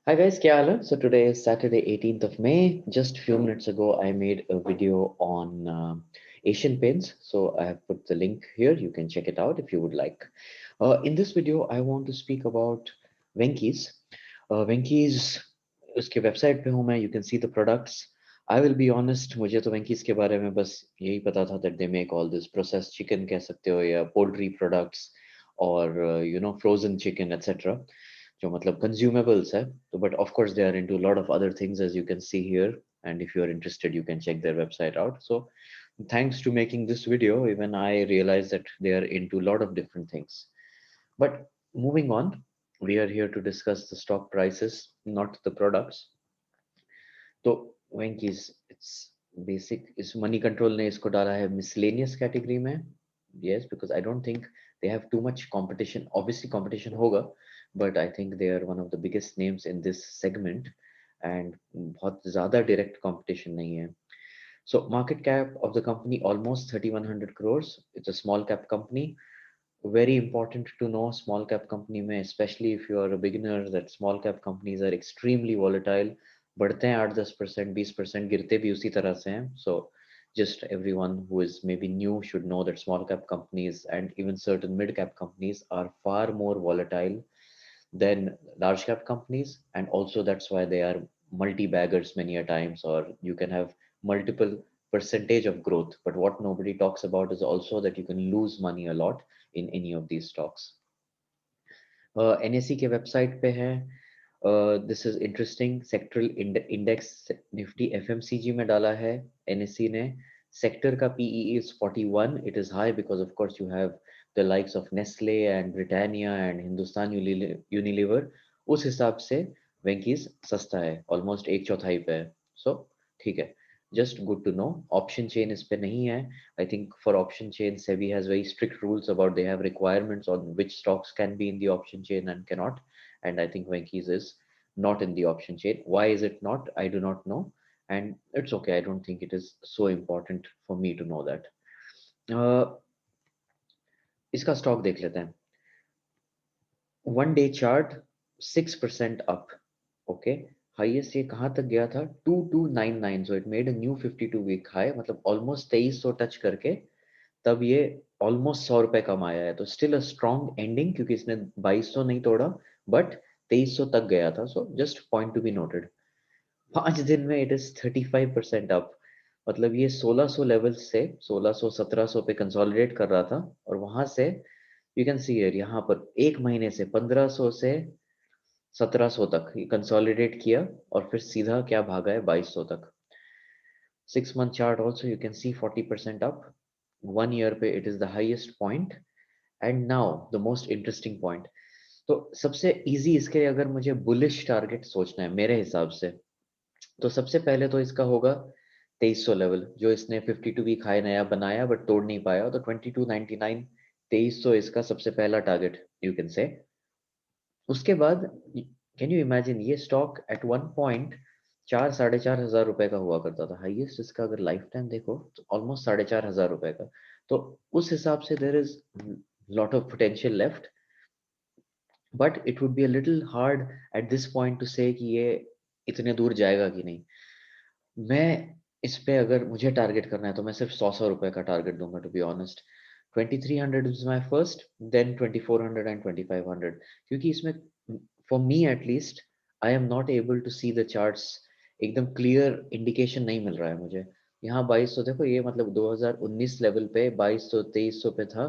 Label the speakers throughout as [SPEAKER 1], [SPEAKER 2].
[SPEAKER 1] Hi guys, क्या हाल है? So today is Saturday 18th of May. Just few minutes ago, I made a video on Asian Paints. So I have put the link here. You can check it out if you would like. In this video, I want to speak about Venky's. Venky's उसके website पे हूँ मैं. You can see the products. I will be honest, मुझे तो Venky's के बारे में बस यही पता था that they make all this processed chicken कह सकते हो या poultry products और frozen chicken etc. जो मतलब consumables है. So, but of course they are into a lot of other things as you can see here, and if you are interested you can check their website out. So thanks to making this video, even I realized that they are into a lot of different things. But moving on, we are here to discuss the stock prices, not the products. तो Wenky's, it's basic. इस money control ने इसको डाला है miscellaneous category में. Yes, because I don't think they have too much competition. Obviously competition होगा, but I think they are one of the biggest names in this segment, and बहुत ज़्यादा direct competition नहीं है. So market cap of the company almost 3100 crores. It's a small cap company. Very important to know small cap company में, especially if you are a beginner, that small cap companies are extremely volatile. बढ़ते हैं 8-10%, 20%, गिरते भी उसी तरह से हैं. So just everyone who is maybe new should know that small cap companies and even certain mid cap companies are far more volatile than large cap companies, and also that's why they are multi baggers many a times, or you can have multiple percentage of growth. But what nobody talks about is also that you can lose money a lot in any of these stocks. NSE के website पे है. This is interesting. Sectoral index Nifty FMCG में डाला है NSE ने. Sector का PE is 41. It is high because of course you have the likes of Nestle and Britannia and Hindustan Unilever. उस हिसाब से वेंकीज सस्ता है, ऑलमोस्ट एक चौथाई पे है. सो ठीक है, just good to know. Option chain इस पे नहीं है. I think for option chain, SEBI has very strict rules about, they have requirements on which stocks can be in the option chain and cannot. And I think Venky's is not in the option chain. Why is it not? I do not know. And it's okay. I don't think it is so important for me to know that. Uh, इसका stock देख लेते हैं. 1 day chart, 6% up. Okay. Highest ये कहाँ तक गया था? 2299. So it made a new 52-week high. मतलब ऑलमोस्ट 2300 टच करके तब ये ऑलमोस्ट 100 रुपए कम आया है. तो स्टिल अ स्ट्रॉन्ग एंडिंग, क्योंकि इसने 2200 नहीं तोड़ा, बट 2300 तक गया था. So just point to be noted. 5 दिन में इट इज 35% अप. मतलब ये 1600 लेवल से 1600-1700 पे कंसोलिडेट कर रहा था, और वहां से यू कैन सी हियर, यहाँ पर एक महीने से 1500 से 1700 तक ये कंसोलिडेट किया, और फिर सीधा क्या भागा है 2200 तक. 6 month chart also you can see 40% up. 1 year पे it is the highest point. And now the most interesting point. तो सबसे इजी इसके लिए अगर मुझे बुलिश टारगेट सोचना है मेरे हिसाब से, तो सबसे पहले तो इसका होगा 2300 लेवल, जो इसने 52 वीक हाई नया बनाया बट तोड़ नहीं पाया. तो 2299, 2300 इसका सबसे पहला टारगेट यू कैन से. उसके बाद कैन यू इमेजिन, ये स्टॉक एट वन पॉइंट 4-4.5 हजार रुपए का हुआ करता था. हाईएस्ट इसका अगर लाइफ टाइम देखो तो ऑलमोस्ट 4.5 हजार रुपए का. तो उस हिसाब से there is lot of potential left, but it would be a little hard at this point two से कि ये इतने दूर जाएगा कि नहीं. मैं इस पे अगर मुझे टारगेट करना है तो मैं सिर्फ 100 रुपए का टारगेट दूंगा, to be honest. 2300 is my first, then 2400 and 2500. क्योंकि इसमें for me at least I am not able to see the charts. एकदम क्लियर इंडिकेशन नहीं मिल रहा है मुझे. यहाँ 2200 देखो, ये मतलब 2019 लेवल पे 2200 2300 पे था,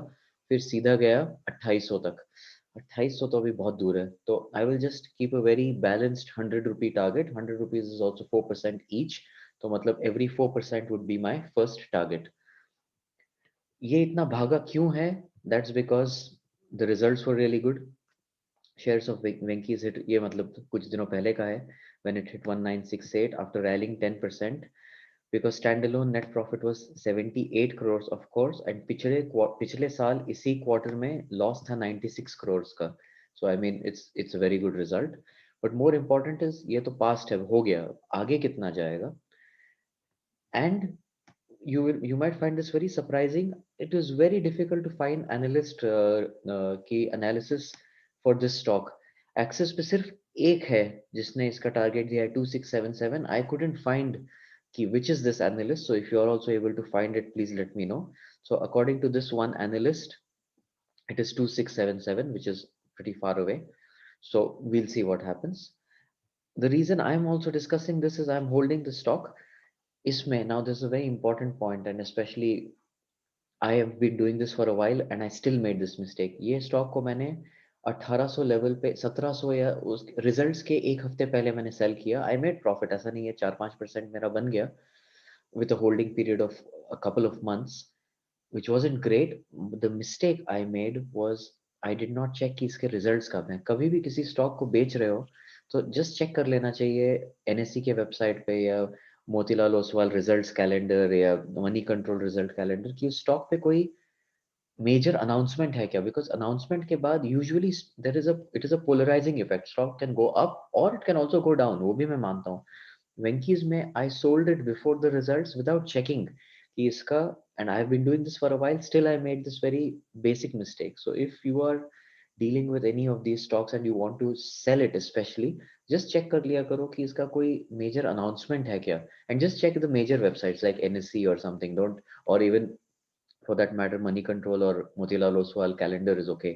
[SPEAKER 1] फिर सीधा गया 2800 तक. 2800 तो अभी बहुत दूर है. तो I will just keep a very balanced 100 rupee target. 100 rupees is also 4% each. तो मतलब every 4% would be my first target. ये इतना भागा क्यों है? That's because the results were really good. Shares of Venky's hit, ये मतलब कुछ दिनों पहले का है, when it hit 1968 after rallying 10%, because standalone net profit was 78 crores of course, and पिछले साल इसी क्वार्टर में लॉस था 96 crores का. so I mean it's a very good result. but more important is, ये तो past है, हो गया. आगे कितना जाएगा? And you might find this very surprising. It is very difficult to find analyst की analysis for this stock. Axis पे सिर्फ एक है जिसने इसका टारगेट दिया है 2677. आई couldn't find कि which is this analyst. So if you are also able to find it, please let me know. So according to this one analyst, it is 2677, which is pretty far away. So we'll see what happens. The reason I'm also discussing this is I'm holding the stock. Isme, now there's a very important point, and especially I have been doing this for a while and I still made this mistake. ये stock को मैंने 1800 level पे 1700 या उस results के एक हफ्ते पहले मैंने सेल किया. आई मेड प्रॉफिट, ऐसा नहीं है, 4-5% मेरा बन गया with a holding period of a couple of months, which wasn't great. The mistake I made was I did not check कि इसके रिजल्ट्स कब हैं. कभी भी किसी स्टॉक को बेच रहे हो तो जस्ट चेक कर लेना चाहिए एनएससी के वेबसाइट पे या मोतीलाल ओसवाल रिजल्ट्स कैलेंडर या मनी कंट्रोल रिजल्ट कैलेंडर कि उस स्टॉक पे कोई मेजर अनाउंसमेंट है क्या. बिकॉज अनाउंसमेंट के बाद usually there is it is a polarising effect. Stock can go up और it can also go down, वो भी मैं मानता हूँ. Venky's में I sold it before the results without checking कि इसका, and I've been doing this for a while, still I made this very basic mistake. So if you are dealing with any of these stocks and you want to sell it especially, just check कर लिया करो कि इसका कोई major announcement है क्या, and just check the major websites like NSE or something. Don't, or even for that matter Money Control or Motilal Oswal calendar is okay,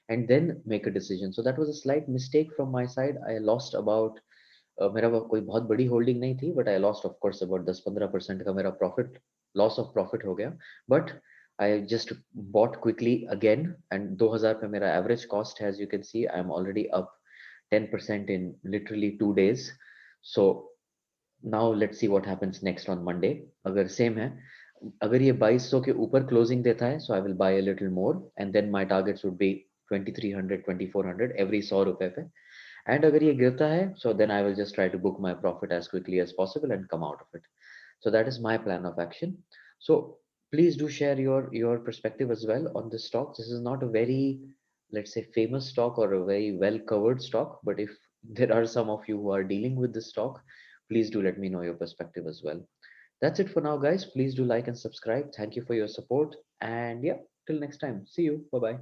[SPEAKER 1] and then make a decision. So that was a slight mistake from my side. I lost about मेरा कोई बहुत बड़ी holding नहीं थी, but I lost of course about 10-15% का मेरा profit, loss of profit हो गया. But I just bought quickly again, and 2000 पे मेरा एवरेज कॉस्ट है. As you can see I am already up 10% in literally 2 days. So now let's see what happens next on Monday. अगर same है, अगर ये 2200 के ऊपर क्लोजिंग देता है, so I will buy a little more, and then my targets would be 2300 2400 every 100 रुपए पे. And अगर ये गिरता है, so then I will just try to book my profit as quickly as possible and come out of it. So that is my plan of action. So please do share your perspective as well on this stock. This is not a very, let's say, famous stock or a very well covered stock, but if there are some of you who are dealing with this stock, please do let me know your perspective as well. That's it for now, guys. Please do like and subscribe. Thank you for your support, and yeah, till next time, see you. Bye bye.